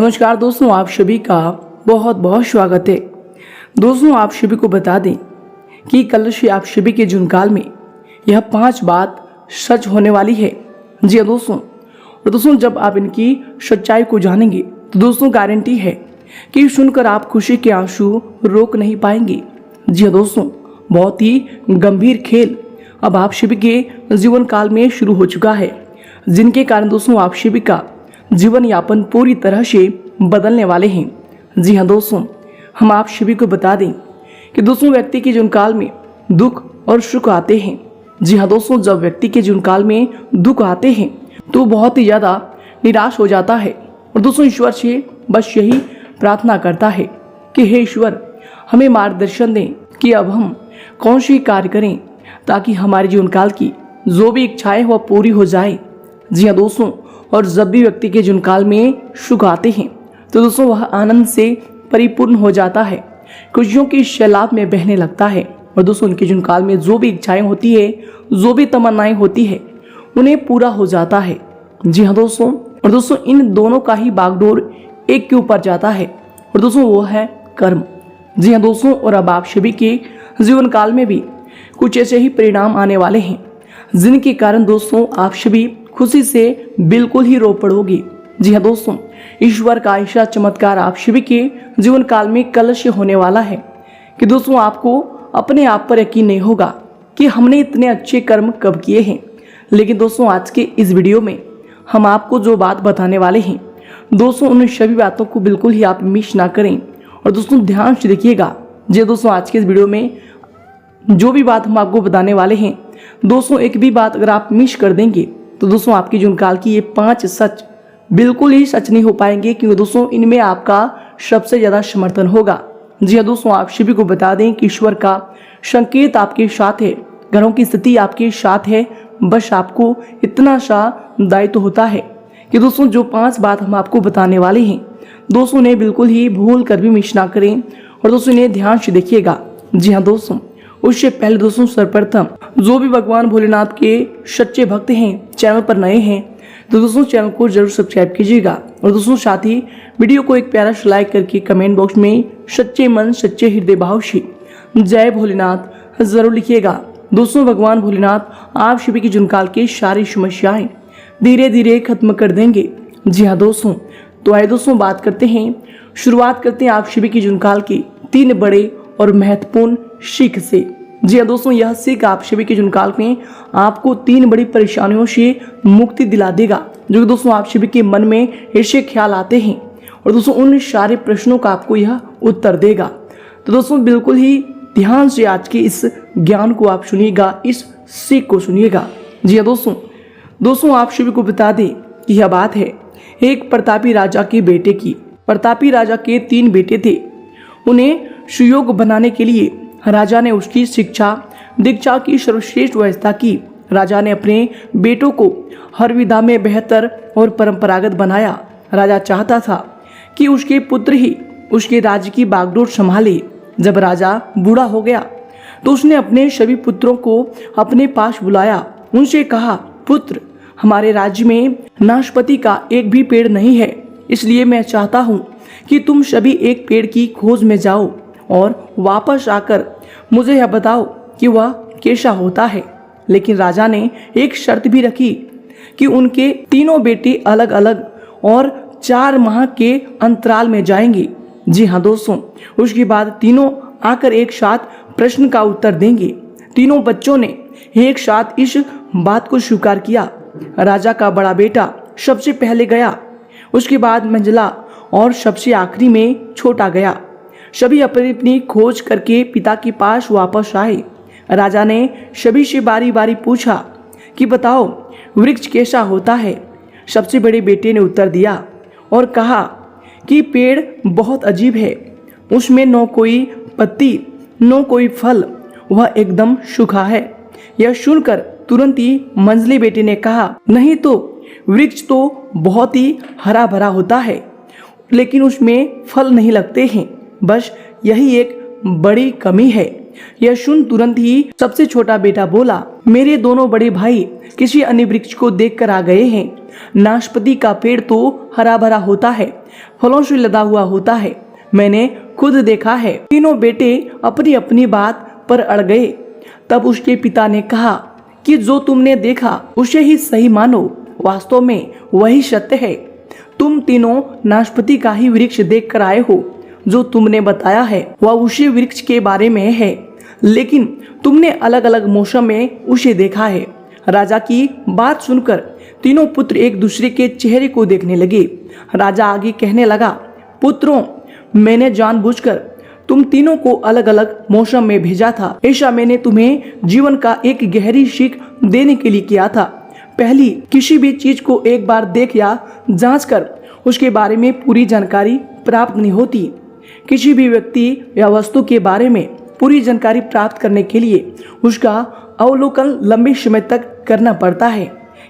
नमस्कार दोस्तों, आप सभी का बहुत बहुत स्वागत है। दोस्तों, आप सभी को बता दें कि कल से आप सभी के जुनकाल में यह 5 बात सच होने वाली है। जी हाँ दोस्तों, और दोस्तों जब आप इनकी सच्चाई को जानेंगे तो दोस्तों गारंटी है कि सुनकर आप खुशी के आंसू रोक नहीं पाएंगे। जी हाँ दोस्तों, बहुत ही गंभीर खेल अब आप सभी के जीवन काल में शुरू हो चुका है, जिनके कारण दोस्तों आप सभी का जीवन यापन पूरी तरह से बदलने वाले हैं। जी हाँ दोस्तों, हम आप सभी को बता दें कि दोस्तों व्यक्ति के जीवन काल में दुख और सुख आते हैं। जी हाँ दोस्तों, जब व्यक्ति के जीवन काल में दुख आते हैं तो बहुत ही ज़्यादा निराश हो जाता है और दोस्तों ईश्वर से बस यही प्रार्थना करता है कि हे ईश्वर, हमें मार्गदर्शन दें कि अब हम कौन सी कार्य करें ताकि हमारे जीवन काल की जो भी इच्छाएं वह पूरी हो जाए। जी हाँ दोस्तों, और जब भी व्यक्ति के जीवन काल में सुख आते हैं तो दोस्तों वह आनंद से परिपूर्ण हो जाता है, खुशियों की सैलाब में बहने लगता है और दोस्तों उनके जीवन काल में जो भी इच्छाएं होती है, जो भी तमन्नाएं होती है, उन्हें पूरा हो जाता है। जी हाँ दोस्तों, और दोस्तों इन दोनों का ही बागडोर एक के ऊपर जाता है और दोस्तों वो है कर्म। जी हाँ दोस्तों, और अब आप सभी के जीवन काल में भी कुछ ऐसे ही परिणाम आने वाले हैं जिनके कारण दोस्तों आप सभी खुशी से बिल्कुल ही रो पड़ोगे। जी हाँ दोस्तों, ईश्वर का ऐसा चमत्कार आप सभी के जीवन काल में कल से होने वाला है कि दोस्तों आपको अपने आप पर यकीन नहीं होगा कि हमने इतने अच्छे कर्म कब किए हैं। लेकिन दोस्तों आज के इस वीडियो में हम आपको जो बात बताने वाले हैं दोस्तों, उन सभी बातों को बिल्कुल ही आप मिस ना करें और दोस्तों ध्यान से देखिएगा। जी दोस्तों, आज के इस वीडियो में जो भी बात हम आपको बताने वाले हैं दोस्तों, एक भी बात अगर आप मिस कर देंगे तो दोस्तों आपकी जीवन काल की ये 5 सच बिल्कुल ही सच नहीं हो पाएंगे, क्योंकि दोस्तों इनमें आपका सबसे ज्यादा समर्थन होगा। जी हाँ दोस्तों, आप सभी को बता दें कि ईश्वर का संकेत आपके साथ है, ग्रहों की स्थिति आपके साथ है। बस आपको इतना सा दायित्व होता है कि दोस्तों जो 5 बात हम आपको बताने वाले हैं दोस्तों ने बिल्कुल ही भूल कर भी मिस ना करें और दोस्तों इन्हें ध्यान से देखिएगा। जी हाँ दोस्तों, उससे पहले दोस्तों सर्वप्रथम जो भी भगवान भोलेनाथ के सच्चे भक्त हैं, चैनल पर नए हैं तो दोस्तों चैनल को जरूर सब्सक्राइब कीजिएगा और दोस्तों साथ ही वीडियो को एक प्यारा सा लाइक करके कमेंट बॉक्स में सच्चे मन सच्चे हृदय भाव से जय भोलेनाथ जरूर लिखिएगा। दोस्तों भगवान भोलेनाथ आप सभी की जुनकाल की सारी समस्याएं धीरे धीरे खत्म कर देंगे। जी हाँ दोस्तों, तो आइए दोस्तों शुरुआत करते हैं आप सभी की जुनकाल की 3 बड़े और महत्वपूर्ण सीख से। जी हाँ दोस्तों, यह सीख आप सभी के जुनकाल में आपको 3 बड़ी परेशानियों से मुक्ति दिला देगा, जो कि दोस्तों आप सभी के मन में ऐसे ख्याल आते हैं और दोस्तों उन सारे प्रश्नों का आपको यह उत्तर देगा। तो दोस्तों बिल्कुल ही ध्यान से आज के इस ज्ञान को आप सुनिएगा, इस सीख को सुनिएगा। जी हाँ दोस्तों आप सभी को बता दें कि यह बात है एक प्रतापी राजा के बेटे की। प्रतापी राजा के 3 बेटे थे। उन्हें सुयोग बनाने के लिए राजा ने उसकी शिक्षा दीक्षा की सर्वश्रेष्ठ व्यवस्था की। राजा ने अपने बेटों को हर विधा में बेहतर और परंपरागत बनाया। राजा चाहता था कि उसके पुत्र ही उसके राज्य की बागडोर संभाले। जब राजा बूढ़ा हो गया तो उसने अपने सभी पुत्रों को अपने पास बुलाया। उनसे कहा, पुत्र, हमारे राज्य में नाशपाती का एक भी पेड़ नहीं है, इसलिए मैं चाहता हूँ कि तुम सभी एक पेड़ की खोज में जाओ और वापस आकर मुझे यह बताओ कि वह कैसा होता है। लेकिन राजा ने एक शर्त भी रखी कि उनके 3 बेटे अलग अलग और 4 माह के अंतराल में जाएंगे। जी हाँ दोस्तों, उसके बाद तीनों आकर एक साथ प्रश्न का उत्तर देंगे। 3 बच्चों ने एक साथ इस बात को स्वीकार किया। राजा का बड़ा बेटा सबसे पहले गया, उसके बाद मंझला और सबसे आखिरी में छोटा गया। सभी अपनी अपनी खोज करके पिता के पास वापस आए। राजा ने सभी से बारी बारी पूछा कि बताओ वृक्ष कैसा होता है। सबसे बड़े बेटे ने उत्तर दिया और कहा कि पेड़ बहुत अजीब है, उसमें न कोई पत्ती न कोई फल, वह एकदम सूखा है। यह सुनकर तुरंत ही मंझले बेटे ने कहा, नहीं तो वृक्ष तो बहुत ही हरा भरा होता है, लेकिन उसमें फल नहीं लगते हैं, बस यही एक बड़ी कमी है। यह सुन तुरंत ही सबसे छोटा बेटा बोला, मेरे दोनों बड़े भाई किसी अन्य वृक्ष को देखकर आ गए हैं, नाशपाती का पेड़ तो हरा भरा होता है, फलों से लदा हुआ होता है। मैंने खुद देखा है। तीनों बेटे अपनी अपनी बात पर अड़ गए। तब उसके पिता ने कहा कि जो तुमने देखा उसे ही सही मानो, वास्तव में वही सत्य है। तुम तीनों नाशपाती का ही वृक्ष देख कर आए हो। जो तुमने बताया है वह उसी वृक्ष के बारे में है, लेकिन तुमने अलग अलग मौसम में उसे देखा है। राजा की बात सुनकर तीनों पुत्र एक दूसरे के चेहरे को देखने लगे। राजा आगे कहने लगा, पुत्रों, मैंने जानबूझकर तुम तीनों को अलग अलग मौसम में भेजा था। ऐसा मैंने तुम्हें जीवन का एक गहरी सीख देने के लिए किया था। पहली, किसी भी चीज को एक बार देख या जांच कर उसके बारे में पूरी जानकारी प्राप्त नहीं होती। किसी भी व्यक्ति या वस्तु के बारे में पूरी जानकारी प्राप्त करने के लिए उसका अवलोकन लंबे समय तक करना पड़ता है।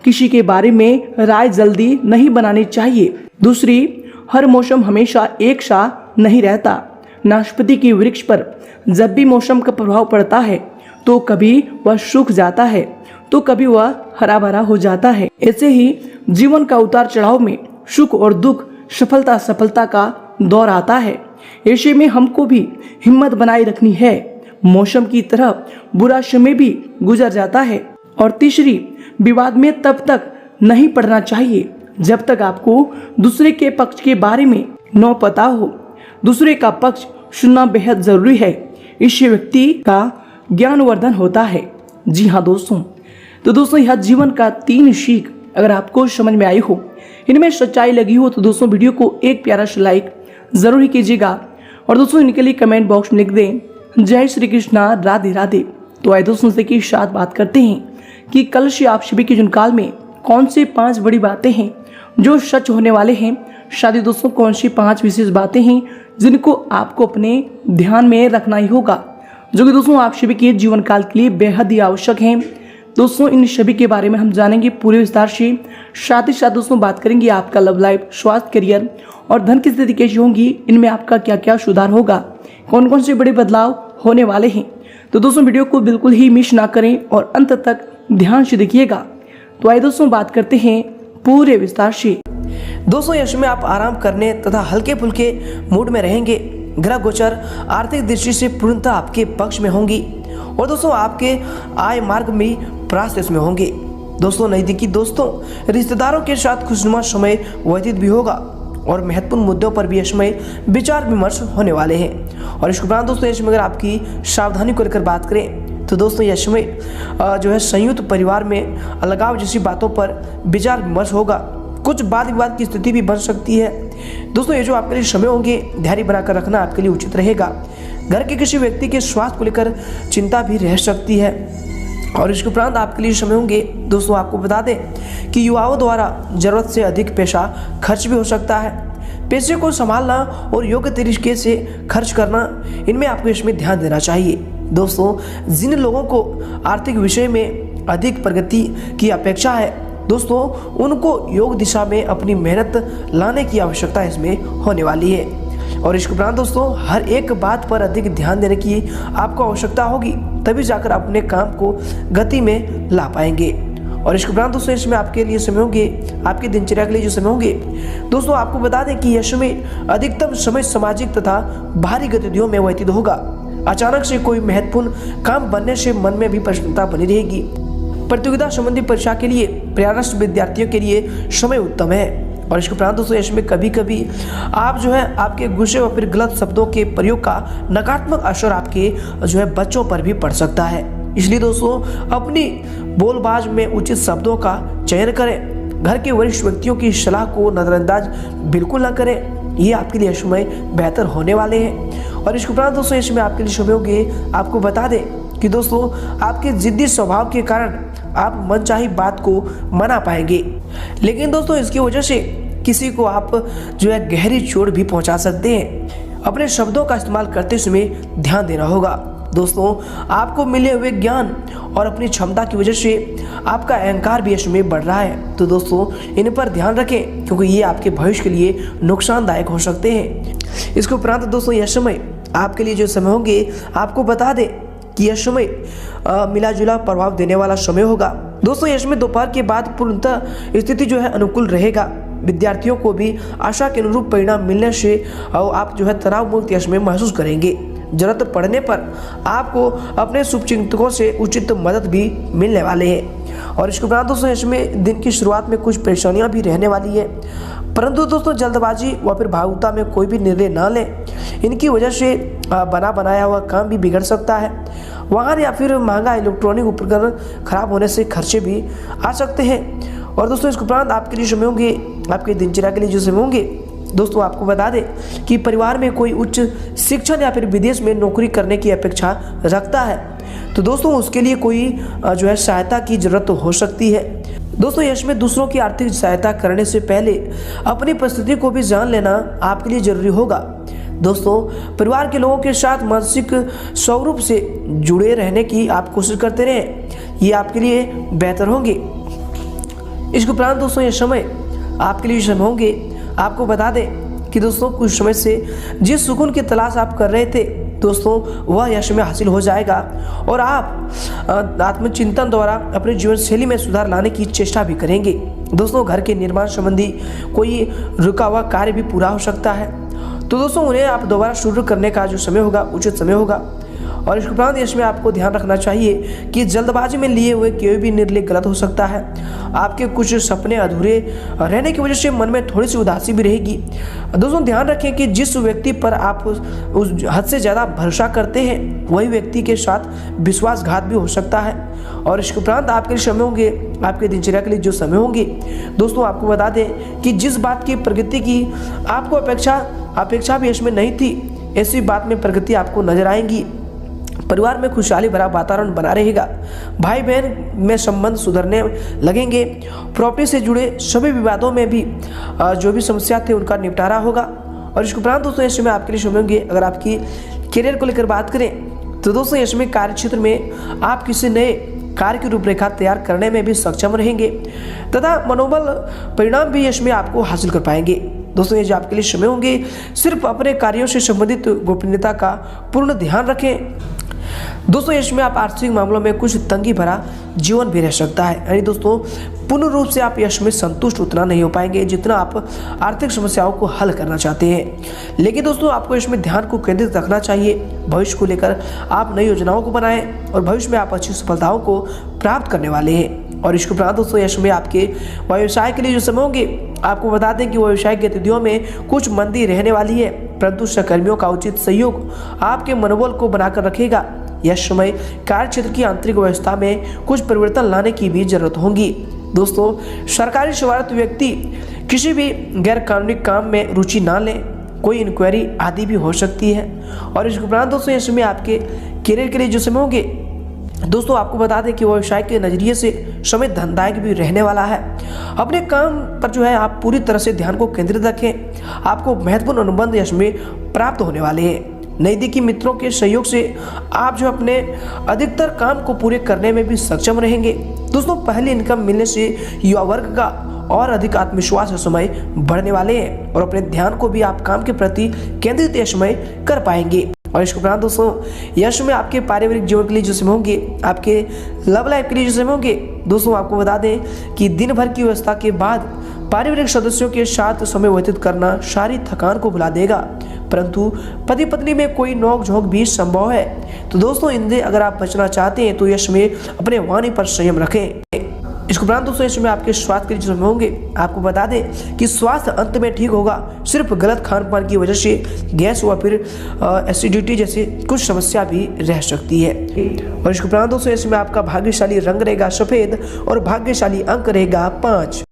किसी के बारे में राय जल्दी नहीं बनानी चाहिए। दूसरी, हर मौसम हमेशा एक सा नहीं रहता। नाशपाती के वृक्ष पर जब भी मौसम का प्रभाव पड़ता है तो कभी वह सूख जाता है तो कभी वह हरा भरा हो जाता है। ऐसे ही जीवन का उतार चढ़ाव में सुख और दुख, सफलता असफलता का दौर आता है। ऐसे में हमको भी हिम्मत बनाए रखनी है। मौसम की तरह बुरा समय भी गुजर जाता है। और तीसरी, विवाद में तब तक नहीं पड़ना चाहिए जब तक आपको दूसरे के पक्ष के बारे में न पता हो। दूसरे का पक्ष सुनना बेहद जरूरी है। इससे व्यक्ति का ज्ञानवर्धन होता है। जी हाँ दोस्तों, तो दोस्तों यह जीवन का 3 सीख अगर आपको समझ में आई हो, इनमें सच्चाई लगी हो, तो दोस्तों वीडियो को एक प्यारा सा लाइक जरूर ही कीजिएगा। और दोस्तों इनके लिए कमेंट बॉक्स में लिख दें, जय श्री कृष्णा, राधे राधे। तो आइए दोस्तों से की साथ बात करते हैं कि कल से आप सभी के जुनकाल में कौन से 5 बड़ी बातें हैं जो सच होने वाले हैं। शादी दोस्तों कौन सी 5 विशेष बातें हैं जिनको आपको अपने ध्यान में रखना ही होगा, जो कि दोस्तों आप सभी के जीवन काल के लिए बेहद ही आवश्यक हैं। दोस्तों इन सभी के बारे में हम जानेंगे पूरे विस्तार से। साथ ही साथ दोस्तों बात करेंगे आपका लव लाइफ, स्वास्थ्य, करियर और धन की स्थिति कैसी होंगी, इनमें आपका क्या क्या सुधार होगा, कौन कौन से बड़े बदलाव होने वाले हैं। तो दोस्तों वीडियो को बिल्कुल ही मिस ना करें और अंत तक ध्यान से देखिएगा। तो आइए दोस्तों बात करते हैं पूरे विस्तार से। दोस्तों यश में आप आराम करने तथा हल्के फुल्के मूड में रहेंगे। ग्रह गोचर आर्थिक दृष्टि से पूर्णतः आपके पक्ष में होंगी और दोस्तों आपके आय मार्ग में प्राशेष में होंगे। दोस्तों नजदीकी दोस्तों, रिश्तेदारों के साथ खुशनुमा समय व्यतीत भी होगा और महत्वपूर्ण मुद्दों पर भी इसमें विचार विमर्श होने वाले हैं। और इसके उपरांत दोस्तों इसमें अगर आपकी सावधानी को लेकर बात करें तो दोस्तों यश में जो है संयुक्त परिवार में अलगाव जैसी बातों पर विचार विमर्श होगा। कुछ वाद विवाद की स्थिति भी बन सकती है। दोस्तों ये जो आपके लिए समय होंगे धैर्य बनाकर रखना आपके लिए उचित रहेगा। घर के किसी व्यक्ति के स्वास्थ्य को लेकर चिंता भी रह सकती है। और इसके उपरांत आपके लिए समय होंगे दोस्तों आपको बता दें कि युवाओं द्वारा जरूरत से अधिक पैसा खर्च भी हो सकता है। पैसे को संभालना और योग्य तरीके से खर्च करना, इनमें आपको इसमें ध्यान देना चाहिए। दोस्तों जिन लोगों को आर्थिक विषय में अधिक प्रगति की अपेक्षा है दोस्तों उनको योग दिशा में अपनी मेहनत लाने की आवश्यकता इसमें होने वाली है। और इसके उपरांत दोस्तों हर एक बात पर अधिक ध्यान देने की आपको आवश्यकता होगी, तभी जाकर आप अपने काम को गति में ला पाएंगे। और इसके उपरांत दोस्तों इसमें आपके लिए समय होंगे, आपकी दिनचर्या के लिए जो समय होंगे दोस्तों आपको बता दें कि यह समय अधिकतम समय सामाजिक तथा बाहरी गतिविधियों में व्यतीत होगा। अचानक से कोई महत्वपूर्ण काम बनने से मन में भी प्रसन्नता बनी रहेगी। प्रतियोगिता संबंधी परीक्षा के लिए प्रयासरत विद्यार्थियों के लिए समय उत्तम है। और इसके उपरांत दोस्तों इसमें कभी कभी आप जो है आपके गुस्से व फिर गलत शब्दों के प्रयोग का नकारात्मक असर आपके जो है बच्चों पर भी पड़ सकता है। इसलिए दोस्तों अपनी बोलबाज में उचित शब्दों का चयन करें। घर के वरिष्ठ व्यक्तियों की सलाह को नजरअंदाज बिल्कुल ना करें, ये आपके लिए समय बेहतर होने वाले हैं। और इसके उपरांत दोस्तों इसमें आपके लिए शुभ होंगे, आपको बता दें कि दोस्तों आपके जिद्दी स्वभाव के कारण आप मनचाही बात को मना पाएंगे, लेकिन दोस्तों इसकी वजह से किसी को आप जो है गहरी चोट भी पहुंचा सकते हैं। अपने शब्दों का इस्तेमाल करते समय ध्यान देना होगा। दोस्तों आपको मिले हुए ज्ञान और अपनी क्षमता की वजह से आपका अहंकार भी इसमें बढ़ रहा है, तो दोस्तों इन पर ध्यान रखें क्योंकि ये आपके भविष्य के लिए नुकसानदायक हो सकते हैं। इसके उपरांत दोस्तों यह समय आपके लिए जो समय होंगे आपको बता दें कि यह समय मिला जुला प्रभाव देने वाला समय होगा। दोस्तों यश में दोपहर के बाद पूर्णतः स्थिति जो है अनुकूल रहेगा। विद्यार्थियों को भी आशा के अनुरूप परिणाम मिलने से आप जो है तनाव मुक्त यश में महसूस करेंगे। जरूरत पड़ने पर आपको अपने शुभचिंतकों से उचित मदद भी मिलने वाले हैं। और इसके उपरांत दोस्तों इसमें दिन की शुरुआत में कुछ परेशानियां भी रहने वाली है, परंतु दोस्तों जल्दबाजी व फिर भावुकता में कोई भी निर्णय ना लें। इनकी वजह से बना बनाया हुआ काम भी बिगड़ सकता है। वाहन या फिर महंगा इलेक्ट्रॉनिक उपकरण खराब होने से खर्चे भी आ सकते हैं। और दोस्तों इसके उपरांत आपके लिए समय होंगे, आपके दिनचर्या के लिए जो समय होंगे, दोस्तों आपको बता दें कि परिवार में कोई उच्च शिक्षण या फिर विदेश में नौकरी करने की अपेक्षा रखता है, तो दोस्तों उसके लिए कोई जो है सहायता की जरूरत हो सकती है। दोस्तों यश में दूसरों की आर्थिक सहायता करने से पहले अपनी परिस्थिति को भी जान लेना आपके लिए जरूरी होगा। दोस्तों परिवार के लोगों के साथ मानसिक स्वरूप से जुड़े रहने की आप कोशिश करते रहें, ये आपके लिए बेहतर होंगे। इसके उपरांत दोस्तों ये समय आपके लिए समय होंगे। आपको बता दें कि दोस्तों कुछ समय से जिस सुकून की तलाश आप कर रहे थे दोस्तों वह यश में हासिल हो जाएगा और आप आत्मचिंतन द्वारा अपने जीवन शैली में सुधार लाने की चेष्टा भी करेंगे। दोस्तों घर के निर्माण संबंधी कोई रुका हुआ कार्य भी पूरा हो सकता है, तो दोस्तों उन्हें आप दोबारा शुरू करने का जो समय होगा उचित समय होगा। और इसके उपरांत इसमें आपको ध्यान रखना चाहिए कि जल्दबाजी में लिए हुए कोई भी निर्णय गलत हो सकता है। आपके कुछ सपने अधूरे रहने की वजह से मन में थोड़ी सी उदासी भी रहेगी। दोस्तों ध्यान रखें कि जिस व्यक्ति पर आप उस हद से ज़्यादा भरोसा करते हैं वही व्यक्ति के साथ विश्वासघात भी हो सकता है। और इसके उपरांत आपके लिए समय होंगे, आपके दिनचर्या के लिए जो समय होंगे, दोस्तों आपको बता दें कि जिस बात की प्रगति की आपको अपेक्षा भी इसमें नहीं थी, ऐसी बात में प्रगति आपको नजर आएंगी। परिवार में खुशहाली भरा वातावरण बना रहेगा। भाई बहन में संबंध सुधरने लगेंगे। प्रॉपर्टी से जुड़े सभी विवादों में भी जो भी समस्या थे उनका निपटारा होगा। और इसके उपरांत दोस्तों इसमें आपके लिए समय होंगे। अगर आपकी करियर को लेकर बात करें तो दोस्तों इसमें कार्य क्षेत्र में आप किसी नए कार्य की रूपरेखा तैयार करने में भी सक्षम रहेंगे तथा मनोबल परिणाम भी इसमें आपको हासिल कर पाएंगे। दोस्तों ये जो आपके लिए समय होंगे, सिर्फ अपने कार्यों से संबंधित गोपनीयता का पूर्ण ध्यान रखें। दोस्तों इसमें आप आर्थिक मामलों में कुछ तंगी भरा जीवन भी रह सकता है, यानी दोस्तों पूर्ण रूप से आप यश में संतुष्ट उतना नहीं हो पाएंगे जितना आप आर्थिक समस्याओं को हल करना चाहते हैं। लेकिन दोस्तों आपको इसमें ध्यान को केंद्रित रखना चाहिए। भविष्य को लेकर आप नई योजनाओं को बनाएं और भविष्य में आप अच्छी सफलताओं को प्राप्त करने वाले हैं। और इसके उपरांत दोस्तों यश में आपके व्यवसाय के लिए जो समय होंगे, आपको बता दें कि व्यवसाय गतिविधियों में कुछ मंदी रहने वाली है, परंतु सहकर्मियों का उचित सहयोग आपके मनोबल को बनाकर रखेगा। यह समय कार्य क्षेत्र की आंतरिक व्यवस्था में कुछ परिवर्तन लाने की भी जरूरत होगी। दोस्तों सरकारी सेवारत व्यक्ति किसी भी गैर कानूनी काम में रुचि ना लें, कोई इंक्वायरी आदि भी हो सकती है। और इसके उपरांत दोस्तों इस समय आपके करियर के लिए जो समय होंगे, दोस्तों आपको बता दें कि व्यवसाय के नजरिए से समय धनदायक भी रहने वाला है। अपने काम पर जो है आप पूरी तरह से ध्यान को केंद्रित रखें। आपको महत्वपूर्ण अनुबंध यश में प्राप्त होने वाले हैं। नज़दीकी मित्रों के सहयोग से आप जो अपने अधिकतर काम को पूरे करने में भी सक्षम रहेंगे। दोस्तों पहली इनकम मिलने से युवा वर्ग का और अधिक आत्मविश्वास समय बढ़ने वाले हैं और अपने ध्यान को भी आप काम के प्रति केंद्रित यह समय कर पाएंगे। और इसके उपरांत दोस्तों यश में आपके पारिवारिक जीवन के लिए जो समय होंगे, आपके लव लाइफ के लिए जो समय होंगे, दोस्तों आपको बता दें कि दिन भर की व्यवस्था के बाद पारिवारिक सदस्यों के साथ समय व्यतीत करना सारी थकान को भुला देगा, परंतु पति पत्नी में कोई नोक झोंक भी संभव है। तो दोस्तों इनसे अगर आप बचना चाहते हैं तो यश में अपने वाणी पर संयम रखें। इसके उपरांत दोस्तों इसमें आपके स्वास्थ्य के लिए होंगे, आपको बता दें कि स्वास्थ्य अंत में ठीक होगा। सिर्फ गलत खान पान की वजह से गैस व फिर एसिडिटी जैसी कुछ समस्या भी रह सकती है। और इसके उपरांत दोस्तों इसमें आपका भाग्यशाली रंग रहेगा सफेद और भाग्यशाली अंक रहेगा 5।